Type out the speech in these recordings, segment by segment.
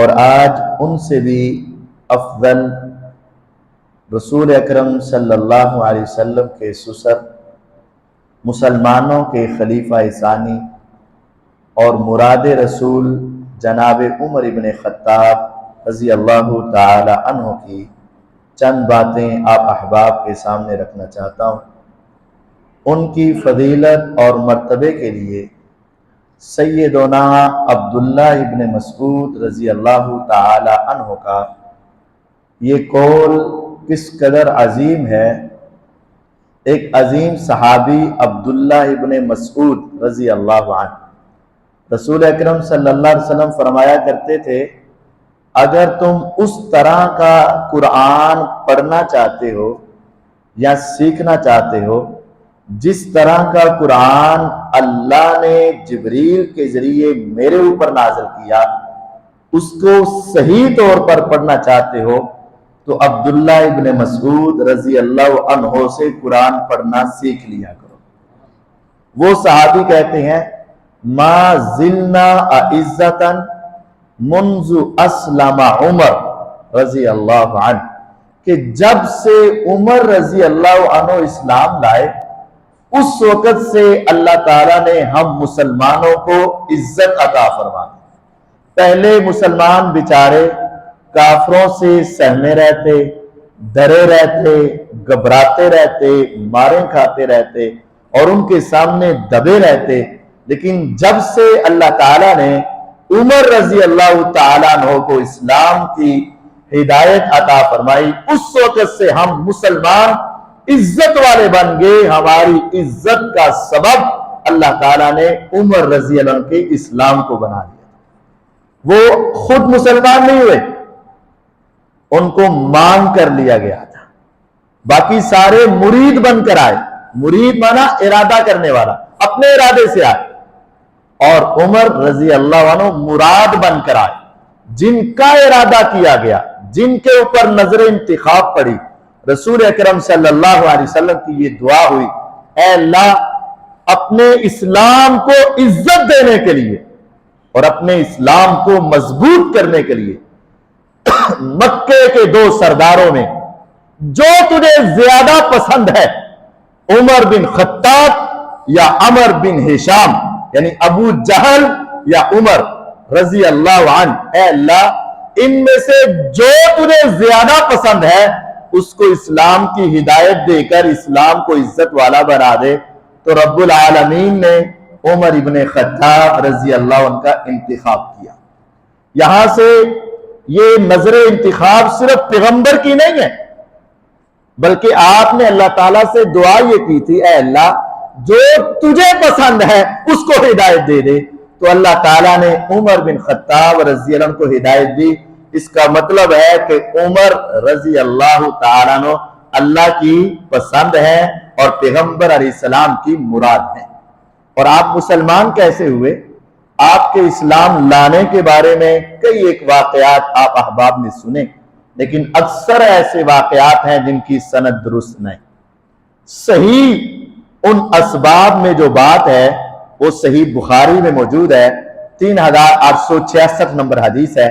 اور آج ان سے بھی افضل رسول اکرم صلی اللہ علیہ وسلم کے سسر، مسلمانوں کے خلیفہ ثانی اور مراد رسول جناب عمر ابن خطاب رضی اللہ تعالی عنہ کی چند باتیں آپ احباب کے سامنے رکھنا چاہتا ہوں۔ ان کی فضیلت اور مرتبے کے لیے سیدنا عبداللہ ابن مسعود رضی اللہ تعالی عنہ کا یہ قول کس قدر عظیم ہے۔ ایک عظیم صحابی عبداللہ ابن مسعود رضی اللہ عنہ رسول اکرم صلی اللہ علیہ وسلم فرمایا کرتے تھے، اگر تم اس طرح کا قرآن پڑھنا چاہتے ہو یا سیکھنا چاہتے ہو جس طرح کا قرآن اللہ نے جبریل کے ذریعے میرے اوپر نازل کیا، اس کو صحیح طور پر پڑھنا چاہتے ہو تو عبداللہ ابن مسعود رضی اللہ عنہ سے قرآن پڑھنا سیکھ لیا کرو۔ وہ صحابی کہتے ہیں، ما زلنا اعزتا منذ اسلم عمر رضی اللہ عنہ، کہ جب سے عمر رضی اللہ عنہ اسلام لائے اس وقت سے اللہ تعالیٰ نے ہم مسلمانوں کو عزت عطا فرما دی۔ پہلے مسلمان بیچارے کافروں سے سہمے رہتے، ڈرے رہتے، گھبراتے رہتے، مارے کھاتے رہتے اور ان کے سامنے دبے رہتے، لیکن جب سے اللہ تعالیٰ نے عمر رضی اللہ تعالیٰ عنہ کو اسلام کی ہدایت عطا فرمائی، اس وقت سے ہم مسلمان عزت والے بن گئے۔ ہماری عزت کا سبب اللہ تعالیٰ نے عمر رضی اللہ عنہ کے اسلام کو بنا دیا۔ وہ خود مسلمان نہیں ہوئے، ان کو مانگ کر لیا گیا تھا، باقی سارے مرید بن کر آئے۔ مرید مانا ارادہ کرنے والا، اپنے ارادے سے آئے، اور عمر رضی اللہ عنہ مراد بن کر آئے، جن کا ارادہ کیا گیا، جن کے اوپر نظر انتخاب پڑی۔ رسول اکرم صلی اللہ علیہ وسلم کی یہ دعا ہوئی، اے اللہ اپنے اسلام کو عزت دینے کے لیے اور اپنے اسلام کو مضبوط کرنے کے لیے مکے کے دو سرداروں میں جو تجھے زیادہ پسند ہے، عمر بن خطاب یا عمر بن ہشام، یعنی ابو جہل یا عمر رضی اللہ عنہ، اے اللہ ان میں سے جو تجھے زیادہ پسند ہے اس کو اسلام کی ہدایت دے کر اسلام کو عزت والا بنا دے۔ تو رب العالمین نے عمر ابن خطاب رضی اللہ عنہ کا انتخاب کیا۔ یہاں سے یہ نظر انتخاب صرف پیغمبر کی نہیں ہے، بلکہ آپ نے اللہ تعالیٰ سے دعا یہ کی تھی، اے اللہ جو تجھے پسند ہے اس کو ہدایت دے دے۔ تو اللہ تعالیٰ نے عمر بن خطاب رضی اللہ عنہ کو ہدایت دی۔ اس کا مطلب ہے کہ عمر رضی اللہ تعالیٰ عنہ اللہ کی پسند ہے اور پیغمبر علیہ السلام کی مراد ہے۔ اور آپ مسلمان کیسے ہوئے؟ آپ کے اسلام لانے کے بارے میں کئی ایک واقعات آپ احباب نے سنے، لیکن اکثر ایسے واقعات ہیں جن کی سند درست نہیں۔ صحیح ان اسباب میں جو بات ہے وہ صحیح بخاری میں موجود ہے، 3866 نمبر حدیث ہے۔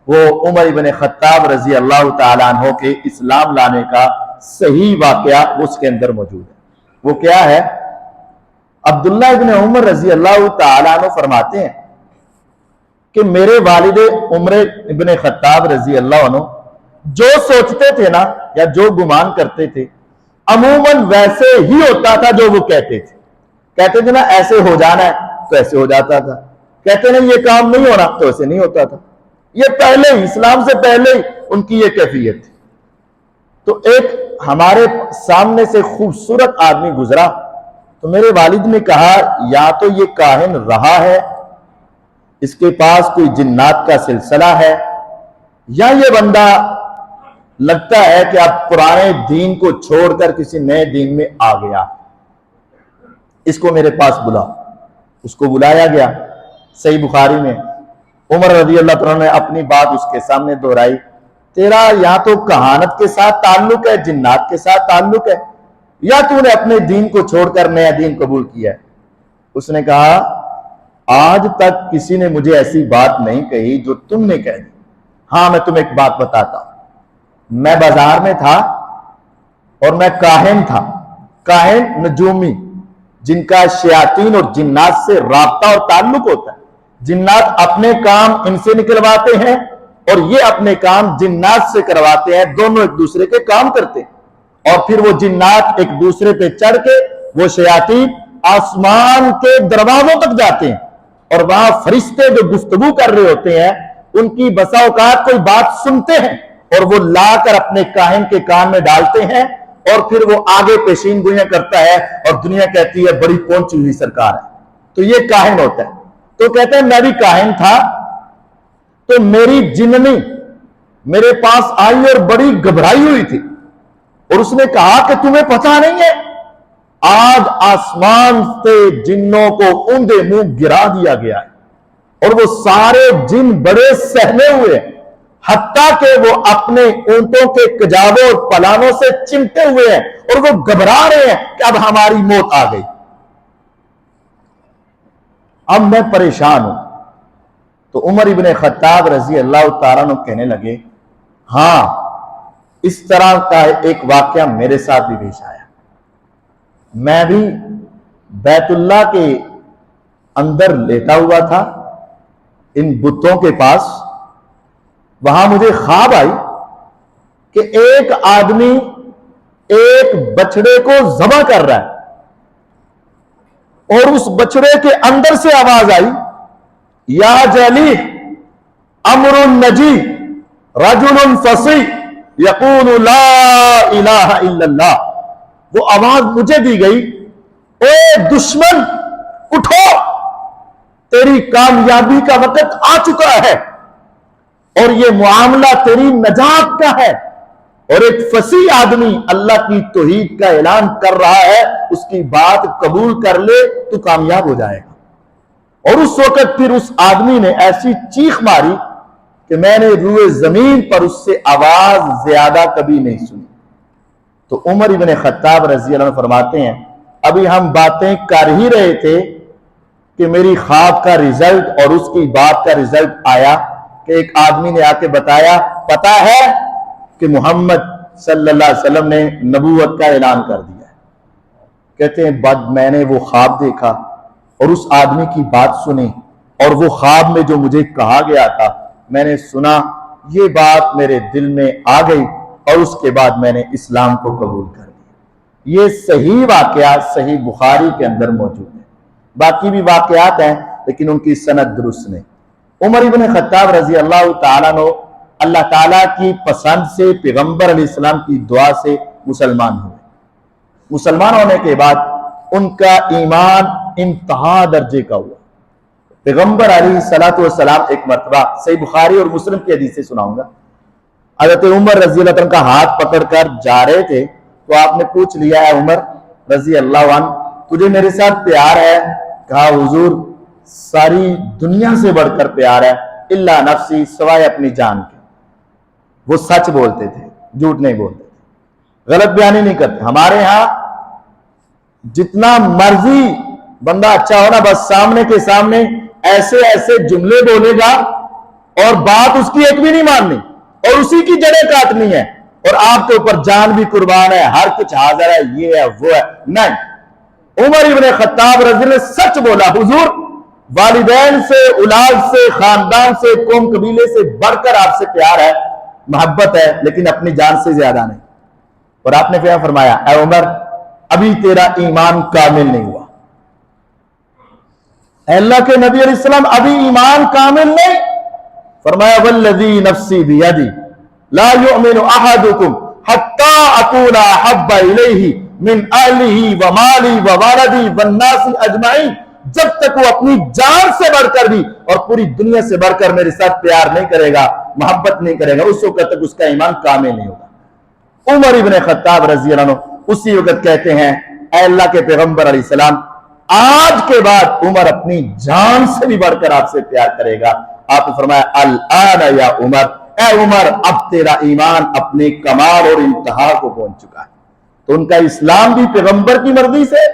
وہ عمر ابن خطاب رضی اللہ تعالیٰ عنہ کے اسلام لانے کا صحیح واقعہ اس کے اندر موجود ہے۔ وہ کیا ہے؟ عبداللہ ابن عمر رضی اللہ تعالیٰ عنہ فرماتے ہیں کہ میرے والد عمر ابن خطاب رضی اللہ عنہ جو سوچتے تھے نا یا جو گمان کرتے تھے عموماً ویسے ہی ہوتا تھا جو وہ کہتے تھے۔ کہتے تھے نا ایسے ہو جانا ہے تو ایسے ہو جاتا تھا، کہتے نا یہ کام نہیں ہونا تو ایسے نہیں ہوتا تھا۔ یہ پہلے ہی اسلام سے پہلے ہی ان کی یہ کیفیت تھی۔ تو ایک ہمارے سامنے سے خوبصورت آدمی گزرا تو میرے والد نے کہا یا تو یہ کاہن رہا ہے، اس کے پاس کوئی جنات کا سلسلہ ہے، یا یہ بندہ لگتا ہے کہ اب پرانے دین کو چھوڑ کر کسی نئے دین میں آ گیا، اس کو میرے پاس بلا۔ اس کو بلایا گیا۔ صحیح بخاری میں عمر رضی اللہ عنہ نے اپنی بات اس کے سامنے دہرائی، تیرا یا تو کہانت کے ساتھ تعلق ہے، جنات کے ساتھ تعلق ہے، یا تو نے اپنے دین کو چھوڑ کر نیا دین قبول کیا ہے۔ اس نے کہا آج تک کسی نے مجھے ایسی بات نہیں کہی جو تم نے کہہ دی، ہاں میں تمہیں ایک بات بتاتا ہوں، میں بازار میں تھا اور میں کاہن تھا، کاہن نجومی، جن کا شیاطین اور جنات سے رابطہ اور تعلق ہوتا ہے۔ جنات اپنے کام ان سے نکلواتے ہیں اور یہ اپنے کام جنات سے کرواتے ہیں، دونوں ایک دوسرے کے کام کرتے ہیں، اور پھر وہ جنات ایک دوسرے پہ چڑھ کے وہ شیاطین آسمان کے دروازوں تک جاتے ہیں، اور وہاں فرشتے جو گفتگو کر رہے ہوتے ہیں ان کی بسا اوقات کوئی بات سنتے ہیں اور وہ لا کر اپنے کاہن کے کان میں ڈالتے ہیں، اور پھر وہ آگے پیشین گوئیاں کرتا ہے اور دنیا کہتی ہے بڑی پہنچی ہوئی سرکار ہے۔ تو یہ کاہن ہوتا ہے۔ تو کہتے ہیں میں بھی کاہن تھا، تو میری جننی میرے پاس آئی اور بڑی گھبرائی ہوئی تھی، اور اس نے کہا کہ تمہیں پتہ نہیں ہے آج آسمان سے جنوں کو اوندے منہ گرا دیا گیا ہے، اور وہ سارے جن بڑے سہمے ہوئے ہیں، حتیٰ کہ وہ اپنے اونٹوں کے کجاووں اور پلانوں سے چمٹے ہوئے ہیں، اور وہ گھبرا رہے ہیں کہ اب ہماری موت آ گئی۔ اب میں پریشان ہوں۔ تو عمر ابن خطاب رضی اللہ تعالیٰ عنہ کہنے لگے ہاں اس طرح کا ایک واقعہ میرے ساتھ بھی پیش آیا۔ میں بھی بیت اللہ کے اندر لیٹا ہوا تھا ان بتوں کے پاس، وہاں مجھے خواب آئی کہ ایک آدمی ایک بچڑے کو ذبح کر رہا ہے، اور اس بچڑے کے اندر سے آواز آئی یا جلی امر نجی رجل فصیح یقول لا الہ الا اللہ۔ وہ آواز مجھے دی گئی اے دشمن اٹھو، تیری کامیابی کا وقت آ چکا ہے، اور یہ معاملہ تیری نجات کا ہے، اور ایک فصیح آدمی اللہ کی توحید کا اعلان کر رہا ہے، اس کی بات قبول کر لے تو کامیاب ہو جائے گا۔ اور اس وقت پھر اس آدمی نے ایسی چیخ ماری کہ میں نے روئے زمین پر اس سے آواز زیادہ کبھی نہیں سنی۔ تو عمر ابن خطاب رضی اللہ عنہ فرماتے ہیں ابھی ہم باتیں کر ہی رہے تھے کہ میری خواب کا رزلٹ اور اس کی بات کا رزلٹ آیا کہ ایک آدمی نے آ کے بتایا پتا ہے کہ محمد صلی اللہ علیہ وسلم نے نبوت کا اعلان کر دیا ہے۔ کہتے ہیں بعد میں نے وہ خواب دیکھا اور اس آدمی کی بات سنی، اور وہ خواب میں جو مجھے کہا گیا تھا میں نے سنا، یہ بات میرے دل میں آ گئی، اور اس کے بعد میں نے اسلام کو قبول کر لیا۔ یہ صحیح واقعات صحیح بخاری کے اندر موجود ہیں، باقی بھی واقعات ہیں لیکن ان کی سند درست نہیں۔ عمر ابن خطاب رضی اللہ تعالیٰ عنہ اللہ تعالیٰ کی پسند سے پیغمبر علیہ السلام کی دعا سے مسلمان ہوئے۔ مسلمان ہونے کے بعد ان کا ایمان انتہا درجے کا ہوا۔ پیغمبر علیہ السلام ایک مرتبہ صحیح بخاری اور مسلم کی حدیث سے سناؤں گا، حضرت عمر رضی اللہ عنہ کا ہاتھ پکڑ کر جا رہے تھے تو آپ نے پوچھ لیا ہے عمر رضی اللہ عنہ تجھے میرے ساتھ پیار ہے؟ کہا حضور ساری دنیا سے بڑھ کر پیار ہے، الا نفسی سوائے اپنی جان کے۔ وہ سچ بولتے تھے، جھوٹ نہیں بولتے تھے، غلط بیانی نہیں کرتے۔ ہمارے ہاں جتنا مرضی بندہ اچھا ہونا، بس سامنے کے سامنے ایسے ایسے جملے بولے گا اور بات اس کی ایک بھی نہیں ماننی اور اسی کی جڑیں کاٹنی ہے، اور آپ کے اوپر جان بھی قربان ہے، ہر کچھ حاضر ہے، یہ ہے وہ ہے۔ نہیں، عمر ابن خطاب رضی اللہ عنہ سچ بولا، حضور والدین سے، اولاد سے، خاندان سے، قوم قبیلے سے بڑھ کر آپ سے پیار ہے، محبت ہے، لیکن اپنی جان سے زیادہ نہیں۔ اور آپ نے کیا فرمایا؟ اے عمر ابھی تیرا ایمان کامل نہیں ہوا۔ اے اللہ کے نبی علیہ السلام ابھی ایمان کامل نہیں۔ فرمایا والذی نفسی بیدی لا یؤمن احدکم حتی اکون احب الیہ من اہلہ ومالی وولدی والناس اجمعین، جب تک وہ اپنی جان سے بڑھ کر بھی اور پوری دنیا سے بڑھ کر میرے ساتھ پیار نہیں کرے گا، محبت نہیں کرے گا، اس وقت تک اس کا ایمان کامل نہیں ہوگا۔ عمر ابن خطاب رضی اللہ عنہ اسی وقت کہتے ہیں اے اللہ کے پیغمبر علیہ السلام آج کے بعد عمر اپنی جان سے بھی بڑھ کر آپ سے پیار کرے گا۔ آپ نے فرمایا الآن یا عمر، اے عمر اب تیرا ایمان اپنے کمال اور انتہا کو پہنچ چکا ہے۔ تو ان کا اسلام بھی پیغمبر کی مرضی سے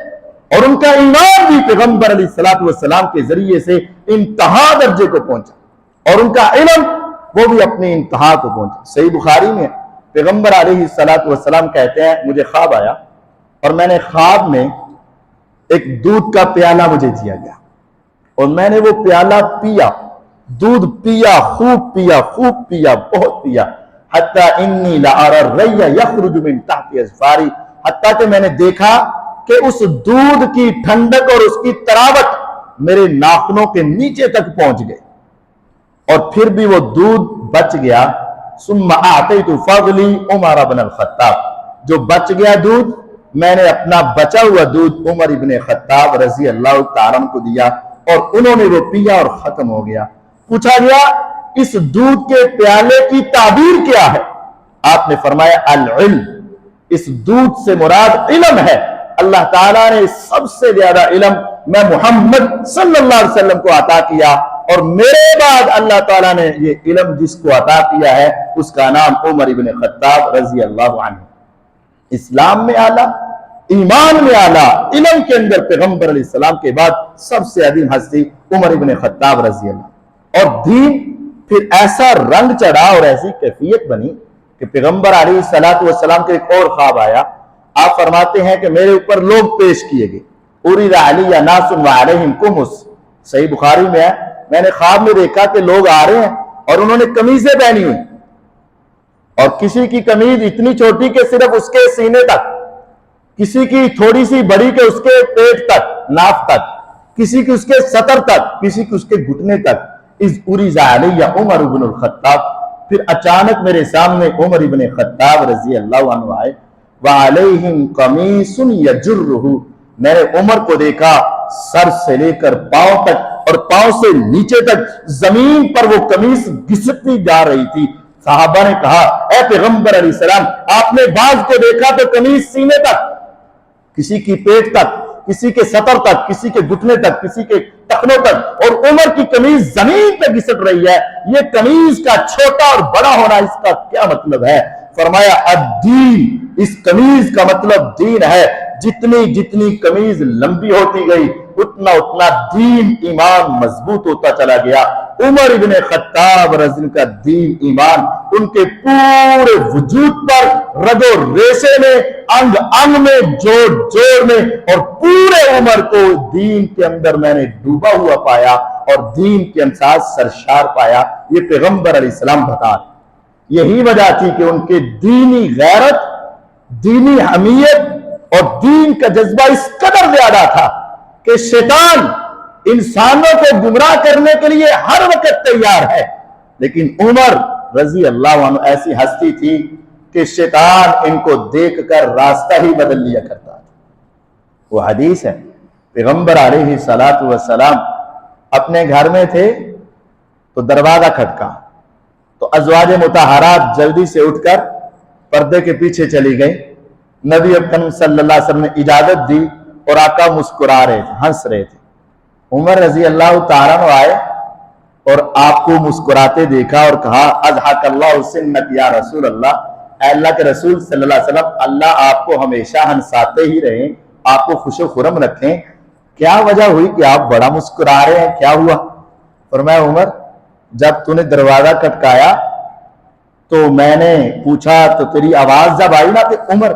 اور ان کا ایمان بھی پیغمبر علیہ السلام کے ذریعے سے انتہا درجے کو پہنچا، اور ان کا علم وہ بھی اپنی انتہا کو پہنچا۔ صحیح بخاری میں پیغمبر علیہ السلام کہتے ہیں مجھے خواب آیا اور میں نے خواب میں ایک دودھ کا پیالہ مجھے دیا گیا اور میں نے وہ پیالہ پیا، دودھ پیا، خوب پیا، خوب پیا، بہت پیا، حتی انی لأری الری یخرج من تحت اظفاری، حتیٰ کہ میں نے دیکھا کہ اس دودھ کی ٹھنڈک اور اس کی تراوت میرے ناخنوں کے نیچے تک پہنچ گئے، اور پھر بھی وہ دودھ بچ گیا۔ ثم اعطیت فضلی عمر بن الخطاب، جو بچ گیا دودھ میں نے اپنا بچا ہوا دودھ عمر ابن خطاب رضی اللہ تعالیٰ عنہ کو دیا اور انہوں نے وہ پیا اور ختم ہو گیا۔ پوچھا گیا اس دودھ کے پیالے کی تعبیر کیا ہے؟ آپ نے فرمایا العلم، اس دودھ سے مراد علم ہے۔ اللہ تعالیٰ نے سب سے زیادہ علم میں محمد صلی اللہ علیہ وسلم کو عطا کیا، اور میرے بعد اللہ تعالیٰ نے یہ علم جس کو عطا کیا ہے اس کا نام عمر ابن خطاب رضی اللہ عنہ۔ اسلام میں اعلیٰ، ایمان میں اعلیٰ، علم کے اندر پیغمبر علیہ السلام کے بعد سب سے عظیم ہستی عمر ابن خطاب رضی اللہ۔ اور دین پھر ایسا رنگ چڑھا اور ایسی کیفیت بنی کہ پیغمبر علیہ السلام کے ایک اور خواب آیا۔ آپ فرماتے ہیں کہ میرے اوپر لوگ پیش کیے گئے، اُرِدَ عَلِيَّ نَاسٌ وَعَلَيْهِمْ قُمُصٌ، صحیح بخاری میں ہے، میں نے خواب میں دیکھا کہ لوگ آ رہے ہیں اور انہوں نے قمیضیں پہنی ہوئی، اور کسی کی قمیض اتنی چھوٹی کہ صرف اس کے سینے تک، کسی کی تھوڑی سی بڑی کہ اس کے پیٹ تک، ناف تک، کسی کی اس کے سطر تک، کسی کی اس کے گھٹنے تک۔ اِذْ أُرِزَ عَلَيَّ عمر بن الخطاب، پھر اچانک میرے سامنے عمر ابن خطاب رضی اللہ عنہ آئے، وَعَلَيْهِمْ قَمِيصٌ يَجُرُّهُ، میں نے عمر کو دیکھا سر سے لے کر پاؤں تک اور پاؤں سے نیچے تک زمین پر وہ قمیص گھسٹتی جا رہی تھی۔ صحابہ نے کہا اے پیغمبر علیہ السلام، آپ نے بعض کو دیکھا تو قمیص سینے تک، کسی کی پیٹ تک، کسی کے سطر تک، کسی کے گھٹنے تک، کسی کے ٹخنوں تک، اور عمر کی قمیص زمین پہ گھسٹ رہی ہے۔ یہ قمیص کا چھوٹا اور بڑا ہونا اس کا کیا مطلب ہے؟ فرمایا الدین، اس قمیص کا مطلب دین ہے۔ جتنی جتنی قمیص لمبی ہوتی گئی اتنا اتنا دین ایمان مضبوط ہوتا چلا گیا۔ عمر ابن خطاب رضی اللہ کا دین ایمان ان کے پورے وجود پر، رگ و ریشے میں، انگ انگ میں، جوڑ جوڑ میں، اور پورے عمر کو دین کے اندر میں نے ڈوبا ہوا پایا اور دین کے انسان سرشار پایا۔ یہ پیغمبر علیہ السلام بتا رہے۔ یہی وجہ تھی کہ ان کے دینی غیرت، دینی حمیت اور دین کا جذبہ اس قدر زیادہ تھا کہ شیطان انسانوں کو گمراہ کرنے کے لیے ہر وقت تیار ہے، لیکن عمر رضی اللہ عنہ ایسی ہستی تھی کہ شیطان ان کو دیکھ کر راستہ ہی بدل لیا کرتا تھا۔ وہ حدیث ہے، پیغمبر علیہ السلام اپنے گھر میں تھے تو دروازہ کھٹکا تو ازواج مطہرات جلدی سے اٹھ کر پردے کے پیچھے چلی گئی۔ نبی اکرم صلی اللہ علیہ وسلم نے اجازت دی اور آقا مسکرا رہے تھے، ہنس رہے تھے۔ عمر رضی اللہ تعالیٰ عنہ آئے اور آپ کو مسکراتے دیکھا اور کہا اضحک اللہ سنک یا رسول اللہ، اے اللہ کے رسول صلی اللہ علیہ وسلم، اللہ آپ کو ہمیشہ ہنساتے ہی رہیں، آپ کو خوش و خرم رکھیں، کیا وجہ ہوئی کہ آپ بڑا مسکرا رہے ہیں، کیا ہوا؟ فرمایا عمر جب تو نے دروازہ کھٹکایا تو میں نے پوچھا تو تیری آواز جب آئی نا کہ عمر،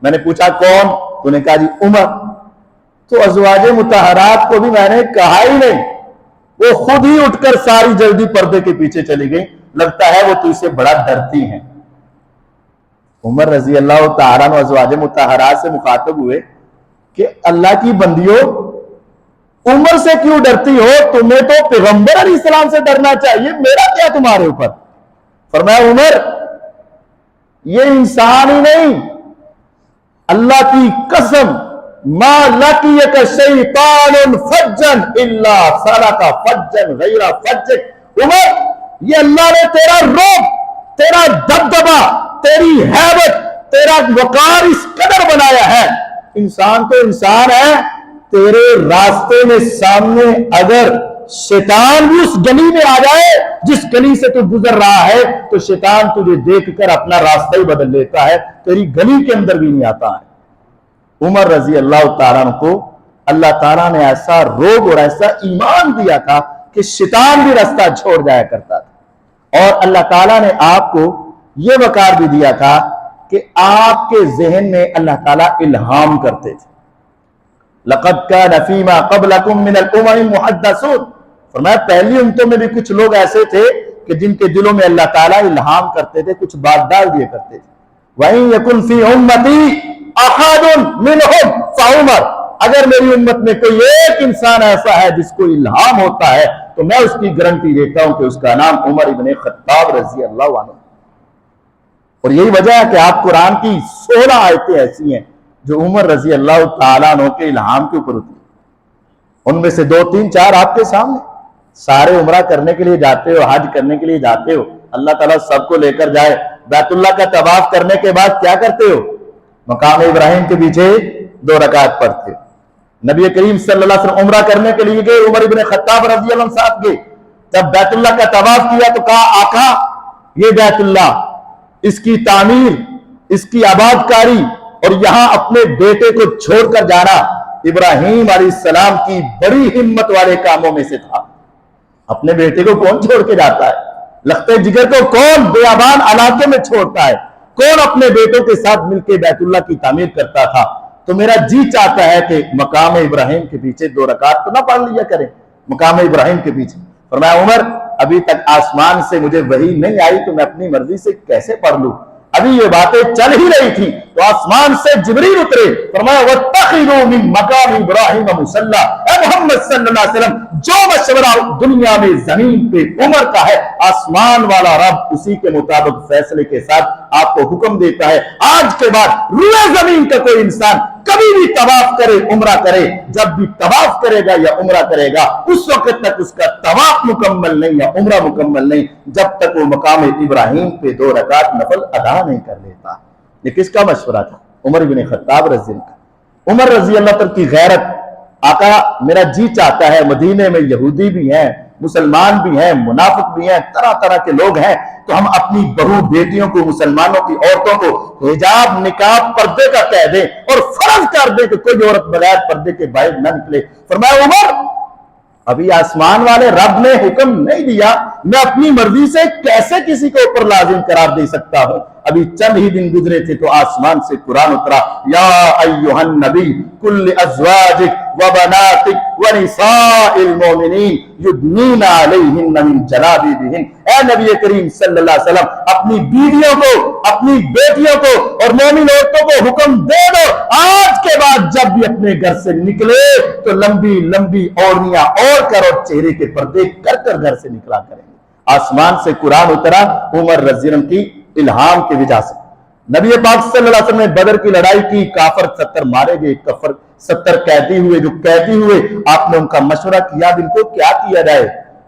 میں نے پوچھا کون؟ تو نے کہا جی عمر، تو ازواج مطہرات کو بھی میں نے کہا ہی نہیں، وہ خود ہی اٹھ کر ساری جلدی پردے کے پیچھے چلی گئی، لگتا ہے وہ تجھ سے بڑا ڈرتی ہیں۔ عمر رضی اللہ تعالیٰ عنہ ازواج مطہرات سے مخاطب ہوئے کہ اللہ کی بندیوں، عمر سے کیوں ڈرتی ہو؟ تمہیں تو پیغمبر علیہ السلام سے ڈرنا چاہیے، میرا کیا تمہارے اوپر؟ فرمایا عمر یہ انسان ہی نہیں، اللہ کی قسم ما لقیک شیطان فجا الا سلک فجا غیر فجک، عمر یہ اللہ نے تیرا روب، تیرا دبدبا، تیری ہیبت، تیرا وقار اس قدر بنایا ہے، انسان تو انسان ہے، تیرے راستے میں سامنے اگر شیطان بھی اس گلی میں آ جائے جس گلی سے تو گزر رہا ہے تو شیطان تجھے دیکھ کر اپنا راستہ ہی بدل لیتا ہے، تیری گلی کے اندر بھی نہیں آتا ہے۔ عمر رضی اللہ تعالیٰ عنہ کو اللہ تعالیٰ نے ایسا روب اور ایسا ایمان دیا تھا کہ شیطان بھی راستہ چھوڑ جایا کرتا تھا۔ اور اللہ تعالیٰ نے آپ کو یہ وقار بھی دیا تھا کہ آپ کے ذہن میں اللہ تعالیٰ الہام کرتے تھے. لَقَدْ كَانَ فِي مَا قَبْلَكُم مِّنَ الْأُمَمِ مُحَدَّثُونَ. فرمایا پہلی امتوں میں بھی کچھ لوگ ایسے تھے کہ جن کے دلوں میں اللہ تعالیٰ الہام کرتے تھے, کچھ بات ڈال دیا کرتے تھے. وَإِن يَكُنْ فِي أُمَّتِي أَحَدٌ مِّنْهُمْ فَعُمَرٌ. اگر میری امت میں کوئی ایک انسان ایسا ہے جس کو الہام ہوتا ہے تو میں اس کی گارنٹی دیتا ہوں کہ اس کا نام عمر ابن خطاب رضی اللہ عنہ. اور یہی وجہ ہے کہ آپ قرآن کی 16 آیتیں ایسی ہیں جو عمر رضی اللہ تعالیٰ عنہ کے الہام کے اوپر ہوتی ہیں. ان میں سے 2 3 4 آپ کے سامنے. سارے عمرہ کرنے کے لیے جاتے ہو, حج کرنے کے لیے جاتے ہو, اللہ تعالیٰ سب کو لے کر جائے. بیت اللہ کا طواف کرنے کے بعد کیا کرتے ہو؟ مقام ابراہیم کے پیچھے 2 رکعت پڑھتے ہو. نبی کریم صلی اللہ علیہ وسلم عمرہ کرنے کے لیے گئے, عمر ابن خطاب رضی اللہ عنہ ساتھ گئے. جب بیت اللہ کا طواف کیا تو کہا آقا یہ بیت اللہ, اس کی تعمیر, اس کی آباد کاری اور یہاں اپنے بیٹے کو چھوڑ کر جانا ابراہیم علیہ السلام کی بڑی ہمت والے کاموں میں سے تھا. اپنے بیٹے کو کون چھوڑ کے جاتا ہے؟ لختے جگر کو کون بیابان علاقے میں چھوڑتا ہے؟ کون اپنے بیٹوں کے ساتھ مل کے بیت اللہ کی تعمیر کرتا تھا؟ تو میرا جی چاہتا ہے کہ مقام ابراہیم کے پیچھے 2 رکعت تو نہ پڑھ لیا کریں مقام ابراہیم کے پیچھے. فرمایا عمر ابھی تک آسمان سے مجھے وحی نہیں آئی تو میں اپنی مرضی سے کیسے پڑھ لوں؟ ابھی یہ باتیں چل ہی رہی تھی تو آسمان سے جبریل اترے. فرمایا وَاتَّخِذُوا مِن مَقَامِ إِبْرَاهِيمَ مُصَلًّى. اے محمد صلی اللہ علیہ وسلم جو مشورہ دنیا میں زمین پہ عمر کا ہے, آسمان والا رب اسی کے مطابق فیصلے کے ساتھ آپ کو حکم دیتا ہے. آج کے بعد روئے زمین کا کوئی انسان کبھی بھی طواف کرے, عمرہ کرے, جب بھی طواف کرے گا یا عمرہ کرے گا اس وقت تک اس کا طواف مکمل نہیں یا عمرہ مکمل نہیں جب تک وہ مقام ابراہیم پہ 2 رکعت نفل ادا نہیں کر لیتا. یہ کس کا مشورہ تھا؟ عمر بن خطاب رضی اللہ عنہ. عمر رضی اللہ عنہ کی غیرت. آقا میرا جی چاہتا ہے, مدینے میں یہودی بھی ہیں, مسلمان بھی ہیں, منافق بھی ہیں, طرح طرح کے لوگ ہیں, تو ہم اپنی بہو بیٹیوں کو, مسلمانوں کی عورتوں کو حجاب, نقاب, پردے کا کہہ دیں اور فرض کر دیں کہ کوئی عورت بغیر پردے کے باہر نہ نکلے. فرمایا عمر ابھی آسمان والے رب نے حکم نہیں دیا, میں اپنی مرضی سے کیسے کسی کو اوپر لازم قرار دے سکتا ہوں؟ ابھی چند ہی دن گزرے تھے تو آسمان سے قرآن اترا, یا ایھا النبی کل ازواجک وبناتک ونساء المؤمنین یدنین علیہن من جلابیبہن. اے نبی کریم صلی اللہ علیہ وسلم اپنی بیویوں کو, اپنی بیٹیوں کو اور مومن عورتوں کو حکم دے دو آج کے بعد جب بھی اپنے گھر سے نکلے تو لمبی لمبی اوڑھنیاں اوڑھ کر اور چہرے کے پردے کر کر گھر سے نکلا کریں گے. آسمان سے قرآن اترا عمر رضی اللہ عنہ کی الہام کی وجہ سے. نبی پاک صلی اللہ علیہ وسلم نے بدر کی لڑائی کی, کافر 70 مارے گئے, کفر 70 قیدی ہوئے. جو قیدی ہوئے آپ نے ان کا مشورہ کیا ان کو کیا کیا جائے؟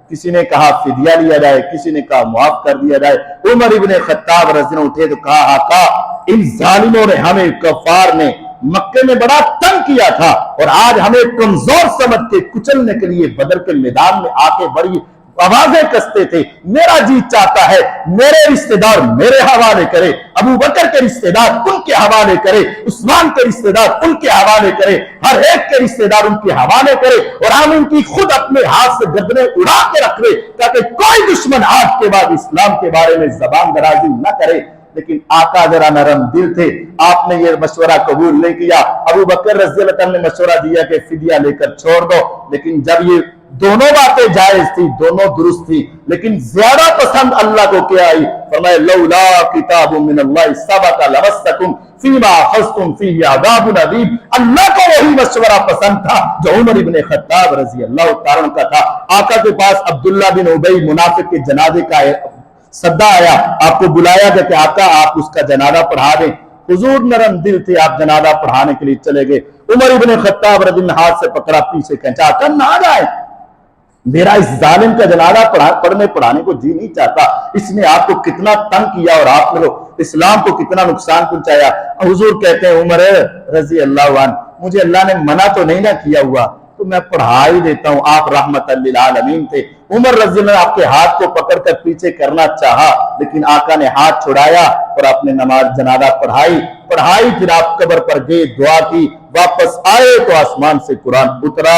کسی نے کہا فدیہ لیا جائے, کسی نے کہا معاف کر دیا جائے. عمر ابن خطاب رضی اللہ عنہ اٹھے تو کہا آقا ان ظالموں نے, ہمیں کفار نے مکے میں بڑا تنگ کیا تھا اور آج ہمیں کمزور سمجھ کے کچلنے کے لیے بدر کے میدان میں آ کے بڑی آوازیں کستے تھے. میرا جی چاہتا ہے میرے رشتہ دار میرے حوالے کرے, ابو بکر کے رشتہ دار ان کے حوالے کرے, عثمان کے رشتہ دار ان کے حوالے کرے, ہر ایک کے رشتہ دار ان کے حوالے کرے اور ہم ان کی خود اپنے ہاتھ سے گردنیں اڑا کے رکھ لے تاکہ کوئی دشمن آج کے بعد اسلام کے بارے میں زبان درازی نہ کرے. لیکن آقا ذرا نرم دل تھے, آپ نے یہ مشورہ قبول نہیں کیا. ابو بکر رضی اللہ عنہ نے مشورہ دیا کہ فدیہ لے کر چھوڑ دو, لیکن جب یہ دونوں باتیں جائز تھی, دونوں درست تھی, لیکن زیادہ پسند اللہ کو کیا آئی؟ فرمائے لولا کتاب من اللہ سبق لمسکم فیما اخذتم فیہ عذاب عظیم. اللہ کو وہی مشورہ پسند تھا جو عمر ابن خطاب رضی اللہ تعالیٰ عنہ کا تھا. آقا کے پاس عبداللہ بن ابی منافق کے جنازے کا صدا آیا, آپ کو بلایا گیا کہ آقا آپ اس کا جنازہ پڑھا دیں. حضور نرم دل تھے, آپ جنازہ پڑھانے کے لیے چلے گئے. عمر ابن خطاب رضی اللہ عنہ ہاتھ سے پکڑا, پیچھے کھینچا, آقا نہ جائے, میرا اس ظالم کا جنازہ پڑھانے کو جی نہیں چاہتا, اس نے آپ کو کتنا تنگ کیا اور آپ نے اسلام کو کتنا نقصان پہنچایا. حضور کہتے ہیں عمر رضی اللہ عنہ مجھے اللہ نے منع تو نہیں نہ کیا ہوا تو میں پڑھا ہی دیتا ہوں, آپ رحمت للعالمین تھے. عمر رضی اللہ عنہ آپ کے ہاتھ کو پکڑ کر پیچھے کرنا چاہا لیکن آقا نے ہاتھ چھڑایا اور آپ نے نماز جنازہ پڑھائی. پھر آپ قبر پر گئے, دعا کی, واپس آئے تو آسمان سے قرآن اترا.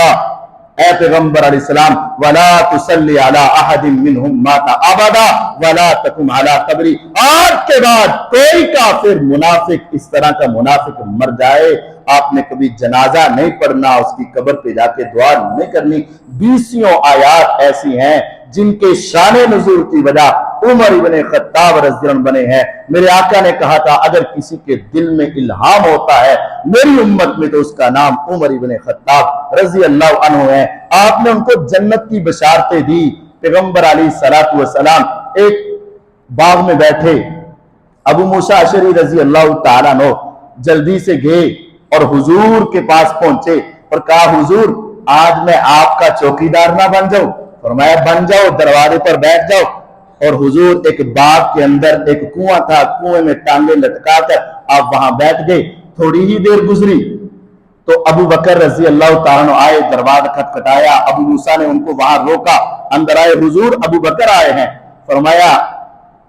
اے پیغمبر علیہ السلام ولا تصلی علی احد منہم مات ابدا ولا تقم علی قبری، آج کے بعد کوئی کافر منافق اس طرح کا منافق مر جائے آپ نے کبھی جنازہ نہیں پڑھنا، اس کی قبر پہ جا کے دعا نہیں کرنی۔ 20 آیات ایسی ہیں جن کے شان نزول کی وجہ عمر ابن خطاب رضی اللہ عنہ بنے ہیں۔ میرے آقا نے کہا تھا اگر کسی کے دل میں الہام ہوتا ہے میری امت میں تو اس کا نام عمر ابن خطاب رضی اللہ عنہ ہے۔ آپ نے ان کو جنت کی بشارتیں دی۔ پیغمبر علیہ الصلوۃ والسلام ایک باغ میں بیٹھے، ابو موسیٰ اشعری رضی اللہ تعالیٰ عنہ جلدی سے گئے اور حضور کے پاس پہنچے اور کہا حضور آج میں آپ کا چوکیدار نہ بن جاؤں؟ فرمایا بن جاؤ، دروازے پر بیٹھ جاؤ۔ اور حضور ایک باغ کے اندر ایک کنواں تھا، کنویں میں ٹانگیں لٹکا کر آپ وہاں بیٹھ گئے۔ تھوڑی ہی دیر گزری تو ابو بکر رضی اللہ تعالیٰ عنہ آئے، دروازہ کھٹکھٹایا، ابو موسیٰ نے ان کو وہاں روکا، اندر آئے، حضور ابو بکر آئے ہیں۔ فرمایا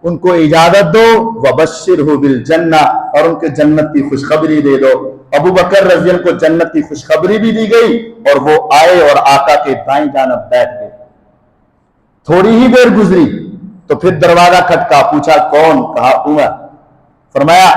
ان کو اجازت دو وبشرہ بالجنہ، اور ان کے جنت کی خوشخبری دے دو۔ ابو بکر رضی اللہ عنہ کو جنت کی خوشخبری بھی دی گئی اور وہ آئے اور آقا کے دائیں جانب بیٹھ گئے۔ تھوڑی ہی دیر گزری تو پھر دروازہ کھٹکا، پوچھا کون؟ کہا عمر۔ فرمایا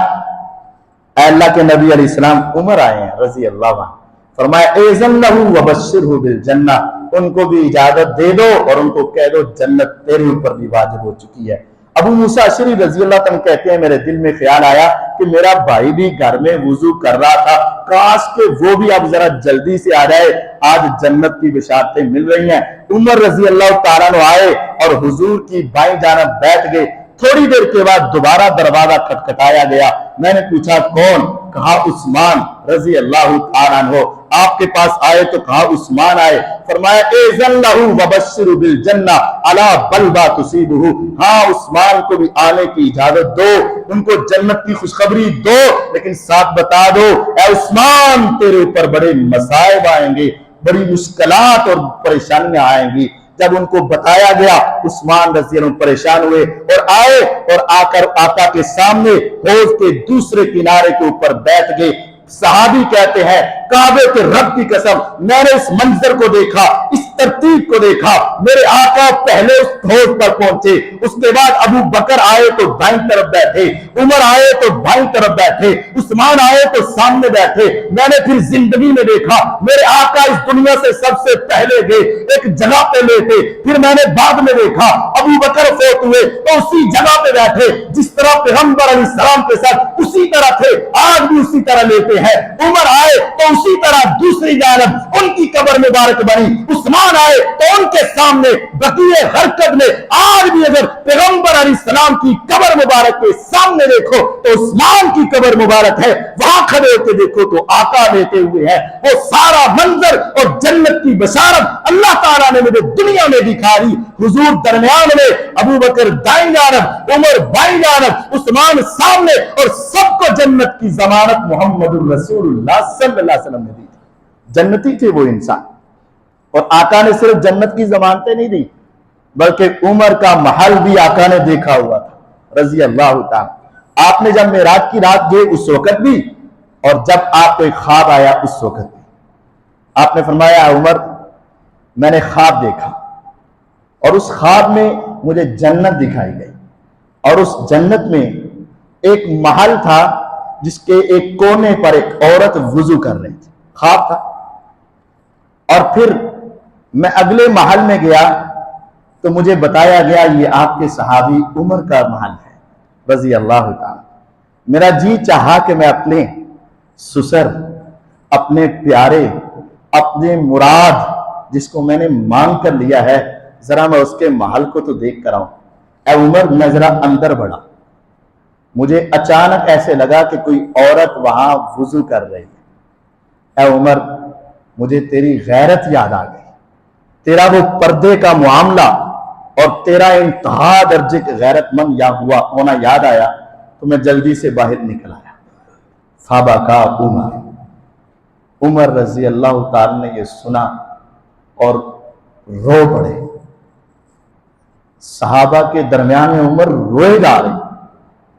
اے اللہ کے نبی علیہ السلام عمر آئے ہیں رضی اللہ عنہ۔ فرمایا اذن لہ وبشرہ بالجنہ، ان کو بھی اجازت دے دو اور ان کو کہہ دو جنت تیرے اوپر بھی واجب ہو چکی ہے۔ ابو موسیٰ اشعری رضی اللہ عنہ کہتے ہیں میرے دل میں خیال آیا کہ میرا بھائی بھی گھر میں وضو کر رہا تھا، کاش کہ وہ بھی اب ذرا جلدی سے آ جائے، آج جنت کی بشارتیں مل رہی ہیں۔ عمر رضی اللہ تعالیٰ عنہ آئے اور حضور کی بائیں جانب بیٹھ گئے۔ تھوڑی دیر کے بعد دوبارہ دروازہ کھٹکھٹایا گیا۔ میں نے پوچھا کون؟ کہا عثمان رضی اللہ تعالیٰ عنہ۔ آپ کے پاس آئے تو کہا عثمان آئے۔ فرمایا اذن لہ وبشر بالجنہ الا بلوا تصیبہ، ہاں عثمان کو بھی آنے کی اجازت دو، ان کو جنت کی خوشخبری دو، لیکن ساتھ بتا دو اے عثمان تیرے اوپر بڑے مصائب آئیں گے، بڑی مشکلات اور پریشانیاں آئیں گی۔ جب ان کو بتایا گیا عثمان رضی اللہ عنہ پریشان ہوئے اور آئے اور آ کر آقا کے سامنے حوض کے دوسرے کنارے کے اوپر بیٹھ گئے۔ صحابی کہتے ہیں کعبے کے رب کی قسم میں نے اس منظر کو دیکھا، اس ترتیب کو دیکھا، میرے آقا پہلے اس حوض پر پہنچے، اس کے بعد ابو بکر آئے تو دائیں طرف بیٹھے، عمر آئے تو بائیں طرف بیٹھے، عثمان آئے تو سامنے بیٹھے۔ میں نے پھر زندگی میں دیکھا میرے آقا اس دنیا سے سب سے پہلے گئے، ایک جگہ پہ لیٹے، پھر میں نے بعد میں دیکھا ابو بکر فوت ہوئے تو اسی جگہ پہ بیٹھے، جس طرح پیغمبر علیہ السلام کے ساتھ اسی طرح تھے، آج بھی اسی طرح لیتے ہیں۔ عمر آئے تو اسی طرح دوسری جانب ان کی قبر مبارک بنی، عثمان آئے تو ان کے سامنے بقیع غرقد میں آج بھی اگر پیغمبر علیہ السلام کی قبر مبارک کے سامنے دیکھو تو عثمان کی قبر مبارک ہے، وہاں کھڑے ہو کے دیکھو تو آقا لیتے ہوئے ہیں۔ وہ سارا منظر اور جنت کی بشارت اللہ تعالیٰ نے مجھے دنیا میں دکھا دی۔ حضور درمیان میں، ابو بکر دائیں جانب، عمر بائیں جانب، عثمان سامنے، اور سب کو جنت کی ضمانت محمد رسول اللہ صلی اللہ علیہ وسلم نے دی تھی۔ جنتی تھے وہ انسان، اور آقا نے صرف جنت کی ضمانتیں نہیں دی بلکہ عمر کا محل بھی آقا نے دیکھا ہوا تھا رضی اللہ تعالی۔ آپ نے جب معراج کی رات گئے اس وقت بھی، اور جب آپ کو ایک خواب آیا اس وقت بھی آپ نے فرمایا عمر میں نے خواب دیکھا اور اس خواب میں مجھے جنت دکھائی گئی، اور اس جنت میں ایک محل تھا جس کے ایک کونے پر ایک عورت وضو کر رہی تھی، خواب تھا۔ اور پھر میں اگلے محل میں گیا تو مجھے بتایا گیا یہ آپ کے صحابی عمر کا محل ہے رضی اللہ تعالی۔ میرا جی چاہا کہ میں اپنے سسر، اپنے پیارے، اپنے مراد جس کو میں نے مانگ کر لیا ہے، ذرا میں اس کے محل کو تو دیکھ کر آؤں۔ اے عمر میں ذرا اندر بڑھا، مجھے اچانک ایسے لگا کہ کوئی عورت وہاں وضو کر رہی ہے۔ اے عمر مجھے تیری غیرت یاد آ گئی، تیرا وہ پردے کا معاملہ اور تیرا انتہا درجے کے غیرت مند ہونا یاد آیا، تو میں جلدی سے باہر نکل آیا۔ فابکا عمر رضی اللہ تعالی نے یہ سنا اور رو پڑے۔ صحابہ کے درمیان میں عمر روئے جا رہے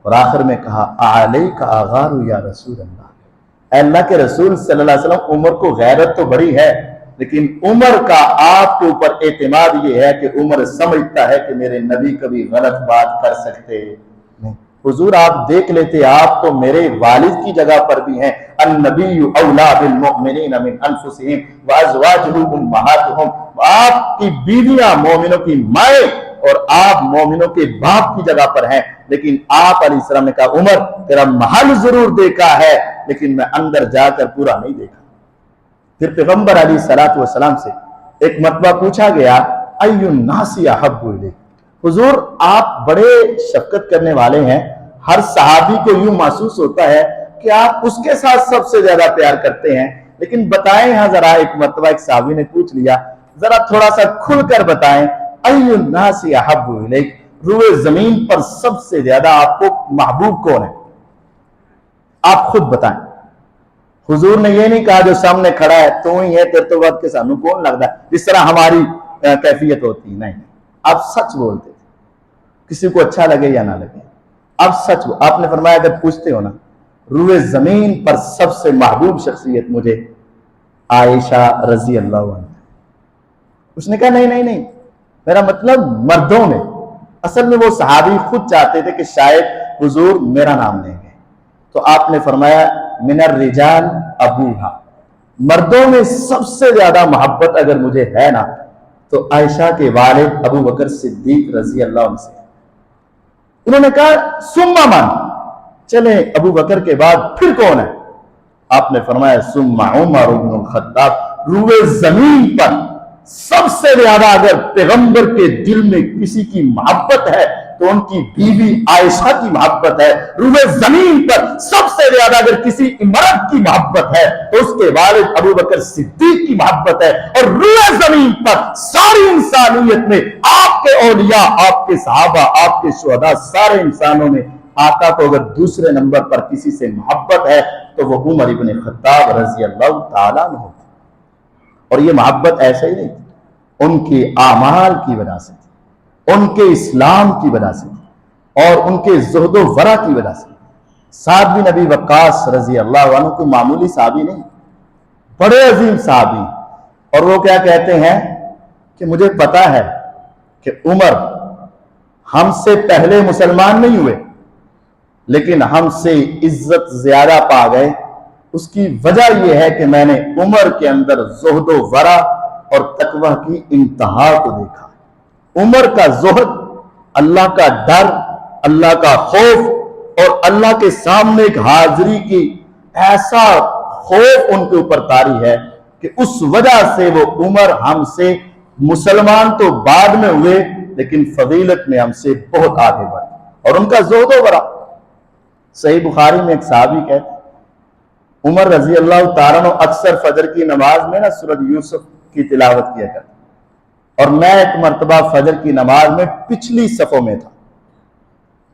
اور آخر میں کہا اعلیک اغار یا رسول اللہ، اے اللہ کے رسول صلی اللہ علیہ وسلم عمر کو غیرت تو بڑی ہے لیکن عمر کا آپ کے اوپر اعتماد یہ ہے کہ عمر سمجھتا ہے کہ میرے نبی کبھی غلط بات کر سکتے نہیں۔ حضور آپ دیکھ لیتے، آپ تو میرے والد کی جگہ پر بھی ہیں، النبی اولا بالمؤمنین من انفسہم وازواجہ امہاتہم، آپ کی بیویاں مومنوں کی مائیں اور آپ مومنوں کے باپ کی جگہ پر ہیں، لیکن آپ علیہ السلام نے کہا عمر تیرا محل ضرور دیکھا ہے لیکن میں اندر جا کر پورا نہیں دیکھا۔ پھر پیغمبر علیہ السلام سے ایک مرتبہ پوچھا گیا ای الناس احب الیک، حضور آپ بڑے شفقت کرنے والے ہیں، ہر صحابی کو یوں محسوس ہوتا ہے کہ آپ اس کے ساتھ سب سے زیادہ پیار کرتے ہیں، لیکن بتائیں ہاں ذرا، ایک مرتبہ ایک صحابی نے پوچھ لیا ذرا تھوڑا سا کھل کر بتائیں ای الناس احب الیک، روئے زمین پر سب سے زیادہ آپ کو محبوب کون ہے؟ آپ خود بتائیں۔ حضور نے یہ نہیں کہا جو سامنے کھڑا ہے تو ہی ہے، تیرے تو وقت کے سامنے کون لگتا ہے، جس طرح ہماری کیفیت ہوتی، نہیں، آپ سچ بولتے، کسی کو اچھا لگے یا نہ لگے، آپ سچ بول۔ آپ نے فرمایا اگر پوچھتے ہو نا روئے زمین پر سب سے محبوب شخصیت مجھے عائشہ رضی اللہ عنہ، اس نے کہا نہیں، میرا مطلب مردوں میں، اصل میں وہ صحابی خود چاہتے تھے کہ شاید حضور میرا نام لیں گے، تو آپ نے فرمایا من الرجال ابوہا، مردوں میں سب سے زیادہ محبت اگر مجھے ہے نا تو عائشہ کے والد ابو بکر صدیق رضی اللہ عنہ سے۔ انہوں نے کہا ثم من، چلیں ابو بکر کے بعد پھر کون ہے؟ آپ نے فرمایا ثم عمر بن الخطاب، روئے زمین پر سب سے زیادہ اگر پیغمبر کے دل میں کسی کی محبت ہے تو ان کی بیوی عائشہ کی محبت ہے، روئے زمین پر سب سے زیادہ اگر کسی مرد کی محبت ہے تو اس کے والد ابو بکر صدیق کی محبت ہے، اور روئے زمین پر ساری انسانیت میں آپ کے اولیاء، آپ کے صحابہ، آپ کے شہداء، سارے انسانوں میں آقا کو اگر دوسرے نمبر پر کسی سے محبت ہے تو وہ عمر ابن خطاب رضی اللہ تعالیٰ عنہ، اور یہ محبت ایسے ہی نہیں تھی، ان کے اعمال کی وجہ سے تھی، ان کے اسلام کی وجہ سے تھی، اور ان کے زہد و ورع کی وجہ سے۔ سعد بن ابی وقاص رضی اللہ عنہ کو معمولی صحابی نہیں، بڑے عظیم صحابی، اور وہ کیا کہتے ہیں کہ مجھے پتا ہے کہ عمر ہم سے پہلے مسلمان نہیں ہوئے لیکن ہم سے عزت زیادہ پا گئے، اس کی وجہ یہ ہے کہ میں نے عمر کے اندر زہد و ورع اور تقوی کی انتہا کو دیکھا۔ عمر کا زہد، اللہ کا ڈر، اللہ کا خوف اور اللہ کے سامنے ایک حاضری کی ایسا خوف ان کے اوپر طاری ہے کہ اس وجہ سے وہ عمر ہم سے مسلمان تو بعد میں ہوئے لیکن فضیلت میں ہم سے بہت آگے بڑھے، اور ان کا زہد و ورع۔ صحیح بخاری میں ایک صحابی کہتے عمر رضی اللہ تعالیٰ عنہ اکثر فجر کی نماز میں نا سورۃ یوسف کی تلاوت کیا کرتے، اور میں ایک مرتبہ فجر کی نماز میں پچھلی صفوں میں تھا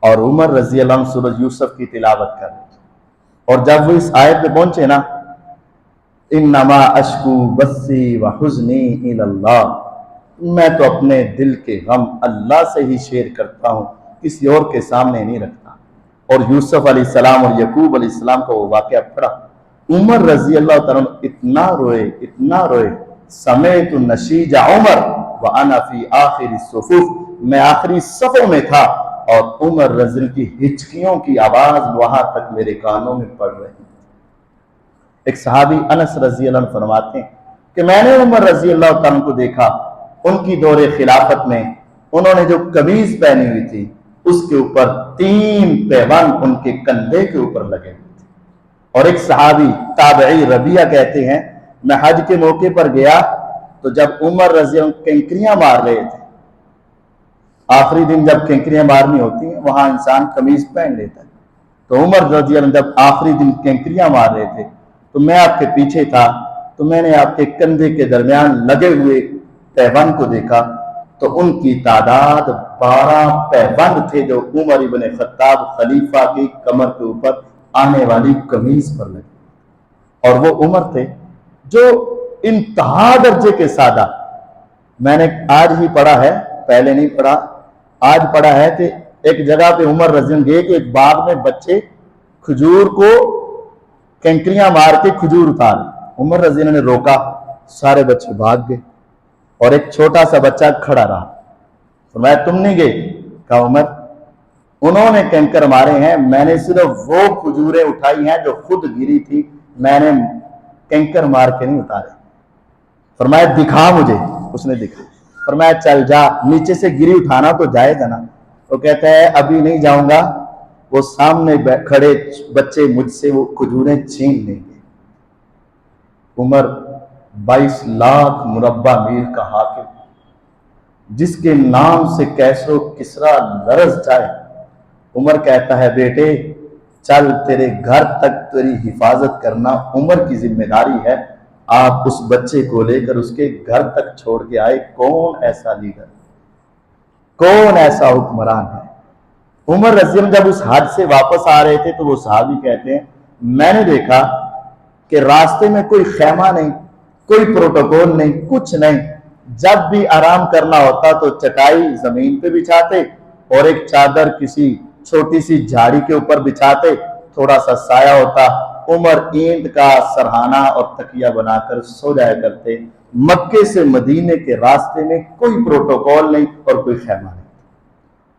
اور عمر رضی اللہ عنہ سورۃ یوسف کی تلاوت کر رہے تھے، اور جب وہ اس آیت پہ پہنچے نا انما اشکو بثی وحزنی الی اللہ، میں تو اپنے دل کے غم اللہ سے ہی شیئر کرتا ہوں، کسی اور کے سامنے نہیں رکھتا، اور یوسف علیہ السلام اور یعقوب علیہ السلام کا وہ واقعہ پڑھا، عمر رضی اللہ تعالیٰ اتنا روئے سمیت نشیج عمر وانا فی آخر الصفوف، میں آخری صفوں میں تھا اور عمر رضی اللہ کی ہچکیوں کی آواز وہاں تک میرے کانوں میں پڑ رہی تھی۔ ایک صحابی انس رضی اللہ عنہ فرماتے ہیں کہ میں نے عمر رضی اللہ تعالیٰ کو دیکھا، ان کی دور خلافت میں انہوں نے جو قمیض پہنی ہوئی تھی اس کے اوپر 3 پیوند ان کے کندھے کے اوپر لگے ہوئے تھے، اور ایک صحابی تابعی ربیہ کہتے ہیں میں حج کے موقع پر گیا تو جب عمر رضی اللہ عنہ کینکریاں مار رہے تھے، آخری دن جب کینکریاں مارنی ہوتی ہیں وہاں انسان قمیض پہن لیتا ہے، تو عمر رضی اللہ عنہ جب آخری دن کینکریاں مار رہے تھے تو میں آپ کے پیچھے تھا، تو میں نے آپ کے کندھے کے درمیان لگے ہوئے پیوند کو دیکھا تو ان کی تعداد 12 پیوند تھے جو عمر ابن خطاب خلیفہ کی کمر کے اوپر آنے والی قمیض پر لگے، اور وہ عمر تھے جو انتہا درجے کے سادہ۔ میں نے آج ہی پڑھا ہے، پہلے نہیں پڑھا، آج پڑھا ہے کہ ایک جگہ پہ عمر رضی اللہ عنہ گئے کہ ایک باغ میں بچے کھجور کو کینکریاں مار کے کھجور اتار، عمر رضی اللہ عنہ نے روکا، سارے بچے بھاگ گئے اور ایک چھوٹا سا بچہ کھڑا رہا. فرمایا تم نہیں گئے؟ کہا عمر انہوں نے کینکر مارے ہیں، میں نے صرف وہ کھجوریں اٹھائی ہیں جو خود گری تھی، میں نے کینکر مار کے نہیں اتارے. فرمایا دکھا مجھے. اس نے دکھا. فرمایا چل جا، نیچے سے گری اٹھانا تو جائے گا نا. وہ کہتا ہے ابھی نہیں جاؤں گا، وہ سامنے کھڑے بچے مجھ سے وہ کھجوریں چھین لیں گے. عمر 22 لاکھ مربع میل کا حاکم، جس کے نام سے کیسر و کسریٰ لرز جائے. عمر کہتا ہے بیٹے چل، تیرے گھر تک تیری حفاظت کرنا عمر کی ذمہ داری ہے. آپ اس بچے کو لے کر اس کے گھر تک چھوڑ کے آئے. کون ایسا لیڈر، کون ایسا حکمران ہے؟ عمر رضی اللہ جب اس حج سے واپس آ رہے تھے تو وہ صحابی کہتے ہیں میں نے دیکھا کہ راستے میں کوئی خیمہ نہیں، کوئی پروٹوکول نہیں، کچھ نہیں. جب بھی آرام کرنا ہوتا تو چٹائی زمین پہ بچھاتے اور ایک چادر کسی چھوٹی سی جھاڑی کے اوپر بچھاتے، تھوڑا سا سایہ ہوتا. عمر اینٹ کا سرہانہ اور تکیہ بنا کر سو جایا کرتے. مکے سے مدینے کے راستے میں کوئی پروٹوکول نہیں اور کوئی خیمہ نہیں.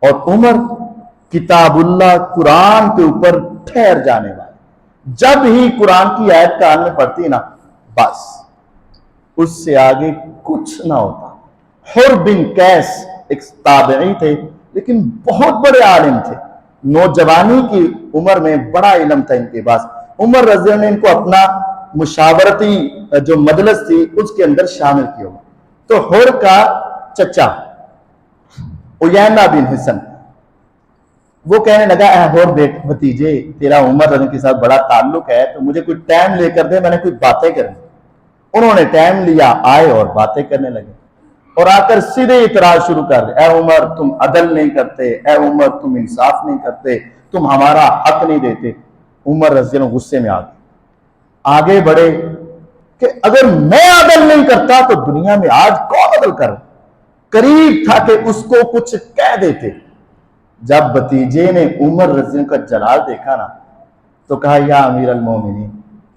اور عمر کتاب اللہ قرآن کے اوپر ٹھہر جانے والے، جب ہی قرآن کی آیت کان میں پڑتی نا بس اس سے آگے کچھ نہ ہوتا. حر بن قیس ایک تابعی تھے لیکن بہت بڑے عالم تھے. نوجوانی کی عمر میں بڑا علم تھا ان کے پاس. عمر رضی اللہ نے ان کو اپنا مشاورتی جو مجلس تھی اس کے اندر شامل کیا. تو حر کا چچا عیینہ بن حسن وہ کہنے لگا اے حر بھتیجے تیرا عمر رضی کے ساتھ بڑا تعلق ہے تو مجھے کوئی ٹائم لے کر دے، میں نے کوئی باتیں کرنی. انہوں نے ٹائم لیا، آئے اور باتیں کرنے لگے اور آ کر سیدھے اعتراض شروع کر دے. اے عمر تم عدل نہیں کرتے، اے عمر تم انصاف نہیں کرتے، تم ہمارا حق نہیں دیتے. عمر رضی اللہ غصے میں آگے بڑھے کہ اگر میں عدل نہیں کرتا تو دنیا میں آج کون عدل کر. قریب تھا کہ اس کو کچھ کہہ دیتے. جب بھتیجے نے عمر رضی اللہ کا جلال دیکھا نا تو کہا یا امیر المومنین،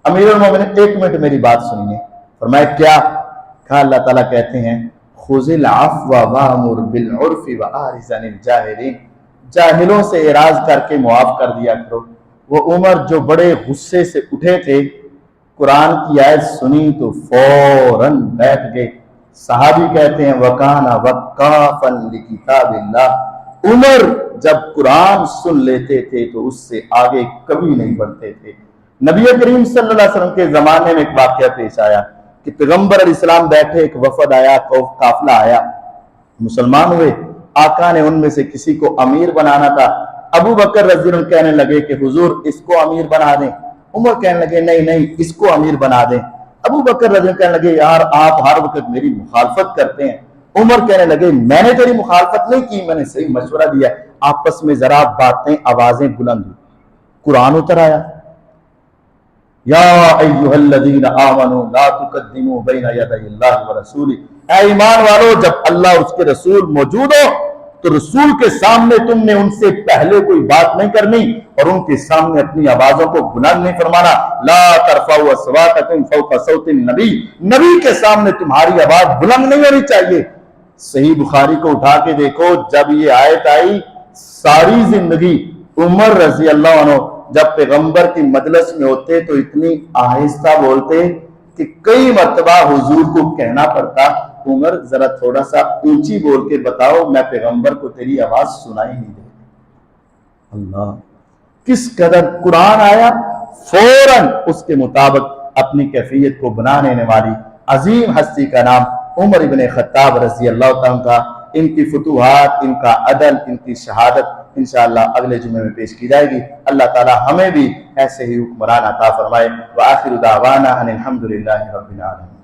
امیر المومنین ایک منٹ میری بات سنیے. فرمایا کیا؟ کہا اللہ تعالیٰ کہتے ہیں خذ العفو وامر بالعرف واعرض عن الجاہلین، جاہلوں سے اعراض کر کے معاف کر دیا کرو. وہ عمر جو بڑے غصے سے اٹھے تھے قرآن کی آیت سنی تو فوراً بیٹھ گئے. صحابی کہتے ہیں وَكَانَ وَقَّافًا لِكِتَابِ اللَّهِ، عمر جب قرآن سن لیتے تھے تو اس سے آگے کبھی نہیں بڑھتے تھے. نبی کریم صلی اللہ علیہ وسلم کے زمانے میں ایک واقعہ پیش آیا کہ پیغمبر علیہ السلام بیٹھے، ایک وفد آیا، قافلہ آیا، مسلمان ہوئے. آقا نے ان میں سے کسی کو امیر بنانا تھا. ابو بکر رضی اللہ عنہ کہنے لگے کہ حضور اس کو امیر بنا دیں. عمر کہنے لگے نہیں نہیں اس کو امیر بنا دیں. ابو بکر رضی اللہ عنہ کہنے لگے یار آپ ہر وقت میری مخالفت کرتے ہیں. عمر کہنے لگے میں نے تیری مخالفت نہیں کی، میں نے صحیح مشورہ دیا. آپس میں ذرا باتیں آوازیں بلند ہوئی. قرآن اتر آیا یا ایھا الذین آمنوا لا تقدموا بین یدی اللہ ورسولہ، اے ایمان والو جب اللہ اور اس کے رسول موجود ہو تو رسول کے سامنے تم نے ان سے پہلے کوئی بات نہیں کرنی اور ان کے سامنے اپنی آوازوں کو بلند نہیں فرمانا. لا ترفعوا اصواتکم فوق صوت النبی، نبی کے سامنے تمہاری آواز بلند نہیں ہونی چاہیے. صحیح بخاری کو اٹھا کے دیکھو، جب یہ آیت آئی ساری زندگی عمر رضی اللہ عنہ جب پیغمبر کی مجلس میں ہوتے تو اتنی آہستہ بولتے کہ کئی مرتبہ حضور کو کہنا پڑتا عمر ذرا تھوڑا سا اونچی بول کے بتاؤ، میں پیغمبر کو تیری آواز سنائی نہیں دے. اللہ کس قدر قرآن آیا فوراً اس کے مطابق اپنی کیفیت کو بنا لینے والی عظیم ہستی کا نام عمر ابن خطاب رضی اللہ تعالیٰ کا. ان کی فتوحات، ان کا عدل، ان کی شہادت انشاءاللہ اگلے جمعے میں پیش کی جائے گی. اللہ تعالی ہمیں بھی ایسے ہی حکمران عطا فرمائے. وآخر دعوانا ان الحمد للہ رب العالمین.